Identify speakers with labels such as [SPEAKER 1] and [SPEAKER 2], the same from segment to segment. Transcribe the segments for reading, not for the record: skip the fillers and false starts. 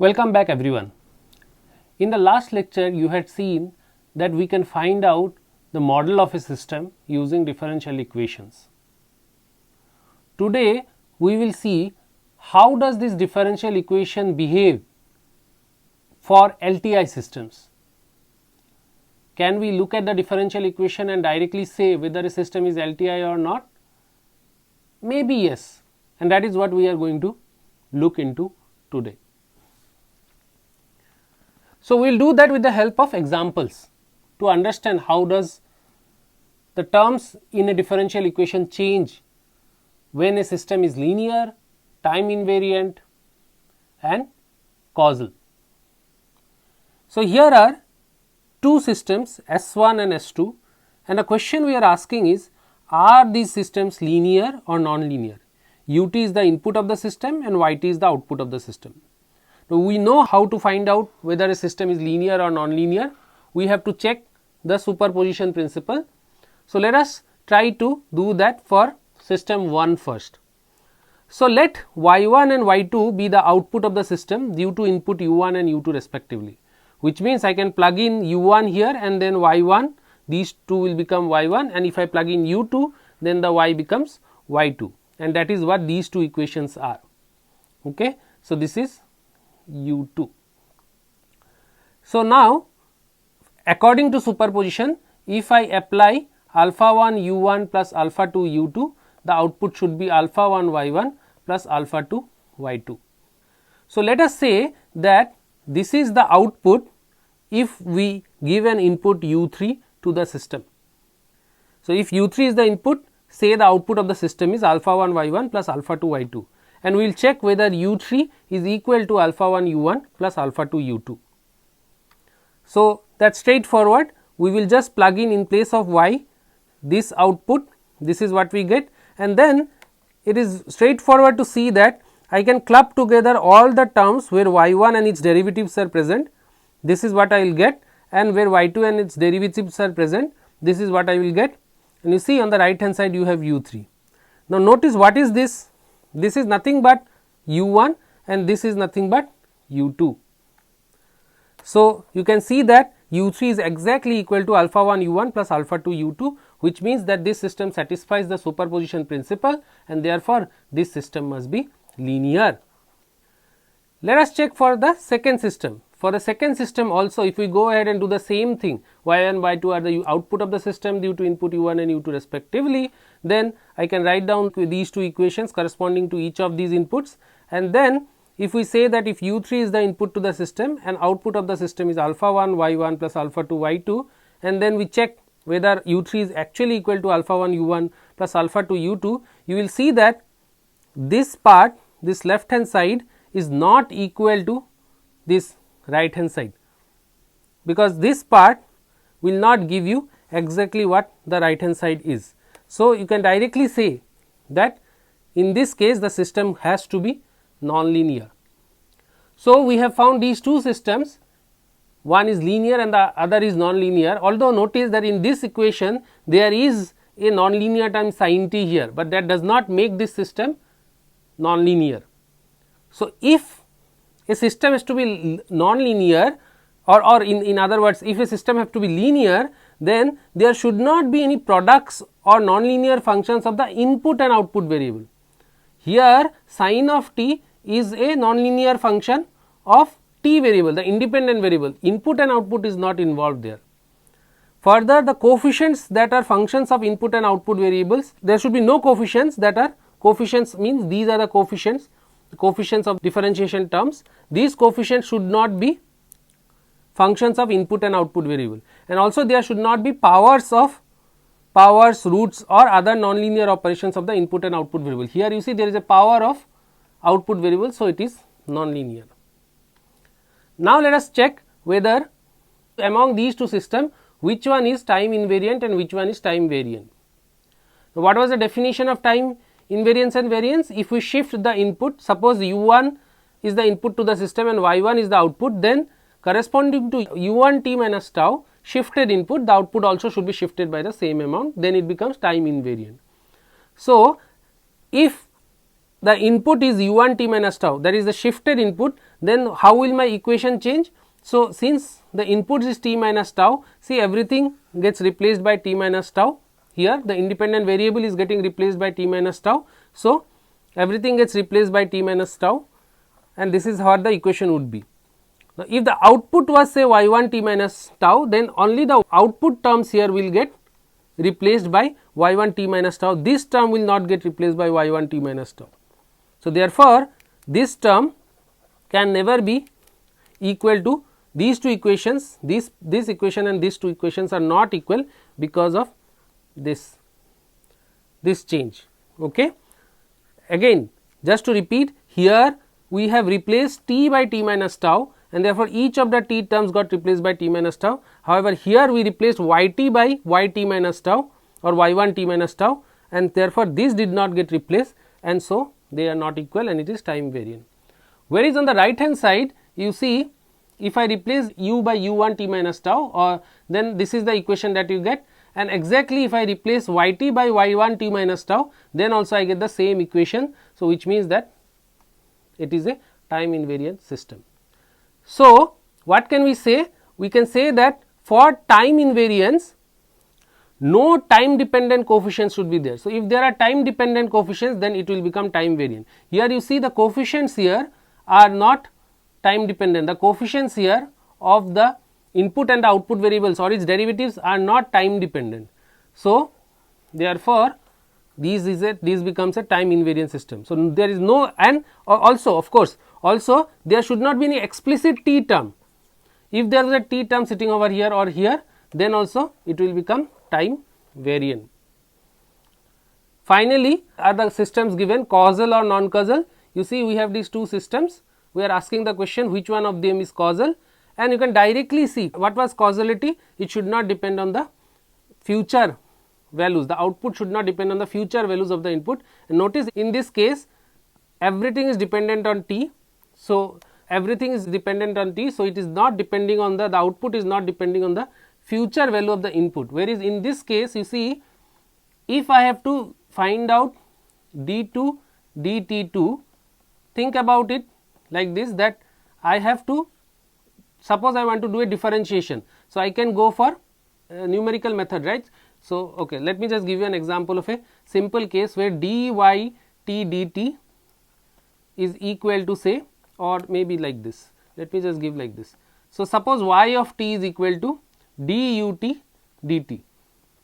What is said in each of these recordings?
[SPEAKER 1] Welcome back everyone. In the last lecture you had seen that we can find out the model of a system using differential equations. Today we will see how does this differential equation behave for LTI systems. Can we look at the differential equation and directly say whether a system is LTI or not? Maybe yes, and that is what we are going to look into today. So, we will do that with the help of examples to understand how does the terms in a differential equation change when a system is linear, time invariant and causal. So, here are two systems S1 and S2, and the question we are asking is, are these systems linear or non-linear? Ut is the input of the system and yt is the output of the system. Now, we know how to find out whether a system is linear or non-linear. We have to check the superposition principle. So, let us try to do that for system 1 first. So, let y1 and y2 be the output of the system due to input u1 and u2 respectively, which means I can plug in u1 here and then y1, these two will become y1, and if I plug in u2 then the y becomes y2, and that is what these two equations are. Okay. So, this is u2. So, now according to superposition, if I apply alpha 1 u1 plus alpha 2 u2, the output should be alpha 1 y1 plus alpha 2 y2. So, let us say that this is the output if we give an input u3 to the system. So, if u3 is the input, say the output of the system is alpha 1 y1 plus alpha 2 y2, and we will check whether u3 is equal to alpha 1 u1 plus alpha 2 u2. So, that is straightforward. We will just plug in place of y this output, this is what we get, and then it is straightforward to see that I can club together all the terms where y1 and its derivatives are present, this is what I will get, and where y2 and its derivatives are present, this is what I will get, and you see on the right hand side you have u3. Now, notice what is this? This is nothing but u1 and this is nothing but u2. So, you can see that u3 is exactly equal to alpha 1 u1 plus alpha 2 u2, which means that this system satisfies the superposition principle and therefore, this system must be linear. Let us check for the second system. For the second system also, if we go ahead and do the same thing, y1 and y2 are the output of the system due to input u1 and u2 respectively, then I can write down these two equations corresponding to each of these inputs, and then if we say that if u3 is the input to the system and output of the system is alpha 1 y1 plus alpha 2 y2, and then we check whether u3 is actually equal to alpha 1 u1 plus alpha 2 u2, you will see that this part, this left hand side is not equal to this right hand side, because this part will not give you exactly what the right hand side is. So, you can directly say that in this case the system has to be non-linear. So, we have found these two systems, one is linear and the other is non-linear, although notice that in this equation there is a non-linear term sin t here, but that does not make this system non-linear. So, if a system has to be non-linear, or in other words, if a system has to be linear, then there should not be any products or non-linear functions of the input and output variable. Here sin of t is a non-linear function of t variable, the independent variable, input and output is not involved there. Further, the coefficients that are functions of input and output variables, there should be no coefficients that are, coefficients means these are the coefficients of differentiation terms. These coefficients should not be functions of input and output variable, and also there should not be powers, roots or other nonlinear operations of the input and output variable. Here you see there is a power of output variable, so it is nonlinear. Now, let us check whether among these two systems which one is time invariant and which one is time variant. Now, what was the definition of time invariance and variance? If we shift the input, suppose u1 is the input to the system and y1 is the output, then corresponding to u1 t minus tau shifted input, the output also should be shifted by the same amount, then it becomes time invariant. So, if the input is u1 t minus tau, that is the shifted input, then how will my equation change? So, since the input is t minus tau, see everything gets replaced by t minus tau, here the independent variable is getting replaced by t minus tau. So, everything gets replaced by t minus tau, and this is what the equation would be. Now, if the output was say y1 t minus tau, then only the output terms here will get replaced by y1 t minus tau, this term will not get replaced by y1 t minus tau. So, therefore, this term can never be equal to these two equations, this equation and these two equations are not equal because of this change. Okay. Again, just to repeat, here we have replaced t by t minus tau, and therefore, each of the t terms got replaced by t minus tau. However, here we replaced yt by yt minus tau or y1 t minus tau, and therefore, this did not get replaced, and so they are not equal and it is time variant. Whereas on the right hand side, you see if I replace u by u1 t minus tau, or then this is the equation that you get, and exactly if I replace yt by y1 t minus tau, then also I get the same equation. So, which means that it is a time invariant system. So, what can we say? We can say that for time invariance, no time dependent coefficients should be there. So, if there are time dependent coefficients, then it will become time variant. Here you see the coefficients here are not time dependent, the coefficients here of the input and the output variables or its derivatives are not time dependent. So, therefore, this becomes a time invariant system. So, there is no, and also of course, also there should not be any explicit t term. If there is a t term sitting over here or here, then also it will become time variant. Finally, are the systems given causal or non-causal? You see we have these two systems, we are asking the question which one of them is causal, and you can directly see what was causality. It should not depend on the future values, the output should not depend on the future values of the input, and notice in this case everything is dependent on t. So, everything is dependent on t, so it is not depending on the output is not depending on the future value of the input, whereas in this case you see if I have to find out d2 dt2, think about it like this, that I have to, suppose I want to do a differentiation. So, I can go for a numerical method, right. So, okay, let me just give you an example of a simple case where dy t dt is equal to say, or maybe like this, let me just give like this. So, suppose y of t is equal to dut dt,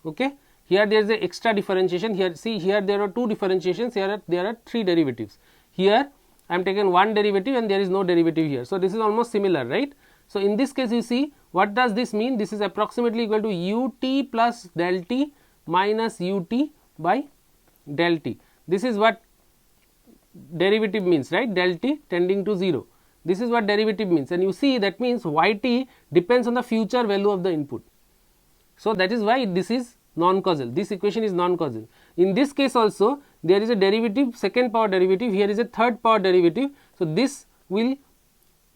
[SPEAKER 1] okay. Here there is a extra differentiation, here see here there are two differentiations, here there are three derivatives, here I am taken one derivative and there is no derivative here. So, this is almost similar, right. So, in this case you see what does this mean? This is approximately equal to ut plus del t minus ut by del t. This is what derivative means, right, del t tending to 0. This is what derivative means, and you see that means yt depends on the future value of the input. So, that is why this is non-causal, this equation is non-causal. In this case also there is a derivative, second power derivative, here is a third power derivative. So, this will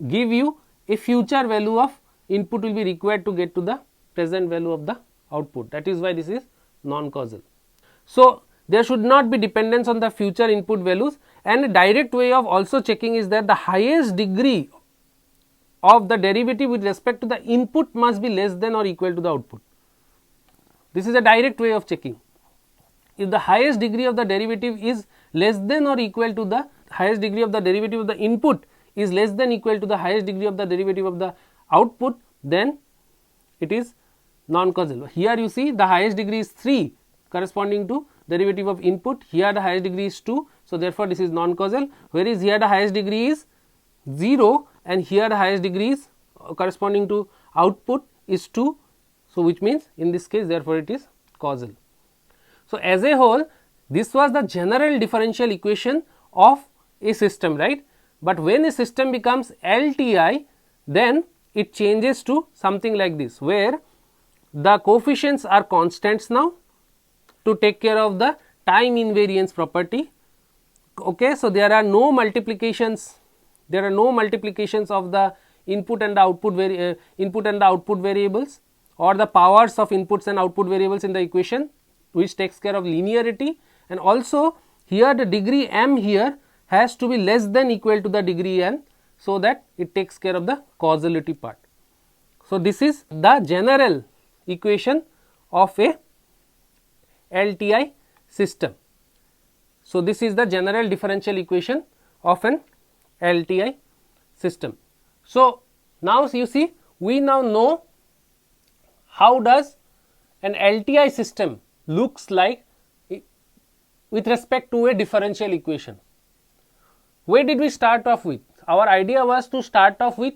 [SPEAKER 1] give you a future value of input will be required to get to the present value of the output, that is why this is non-causal. So, there should not be dependence on the future input values, and a direct way of also checking is that the highest degree of the derivative with respect to the input must be less than or equal to the output. This is a direct way of checking. If the highest degree of the derivative is less than or equal to the highest degree of the derivative of the input is less than equal to the highest degree of the derivative of the output, then it is non-causal. Here you see the highest degree is 3 corresponding to derivative of input, here the highest degree is 2. So, therefore, this is non-causal, whereas here the highest degree is 0 and here the highest degree is corresponding to output is 2. So, which means in this case therefore, it is causal. So, as a whole this was the general differential equation of a system, right, but when a system becomes LTI, then it changes to something like this, where the coefficients are constants now to take care of the time invariance property. Okay, so, there are no multiplications of the input and the output variables or the powers of inputs and output variables in the equation, which takes care of linearity, and also here the degree m here has to be less than equal to the degree n, so that it takes care of the causality part. So, this is the general equation of a LTI system. So, this is the general differential equation of an LTI system. So, now you see, we now know how does an LTI system looks like with respect to a differential equation. Where did we start off with? Our idea was to start off with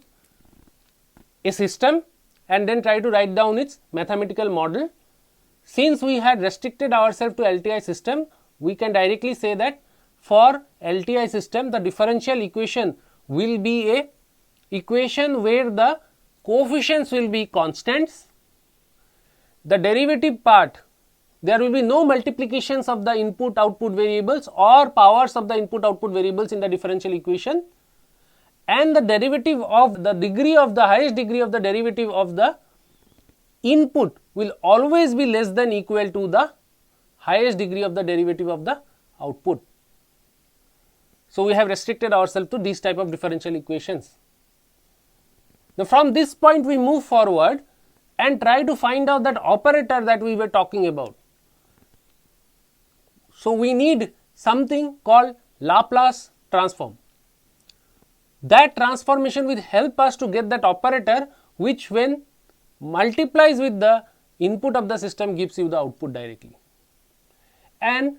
[SPEAKER 1] a system and then try to write down its mathematical model. Since we had restricted ourselves to LTI system, we can directly say that for LTI system, the differential equation will be a equation where the coefficients will be constants. The derivative part, there will be no multiplications of the input output variables or powers of the input output variables in the differential equation, and the derivative of the degree of the highest degree of the derivative of the input will always be less than equal to the highest degree of the derivative of the output. So, we have restricted ourselves to these type of differential equations. Now, from this point we move forward and try to find out that operator that we were talking about. So, we need something called Laplace transform. That transformation will help us to get that operator which, when multiplies with the input of the system, gives you the output directly. And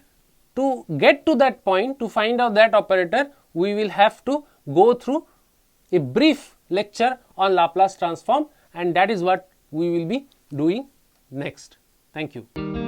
[SPEAKER 1] to get to that point, to find out that operator, we will have to go through a brief lecture on Laplace transform, and that is what we will be doing next. Thank you.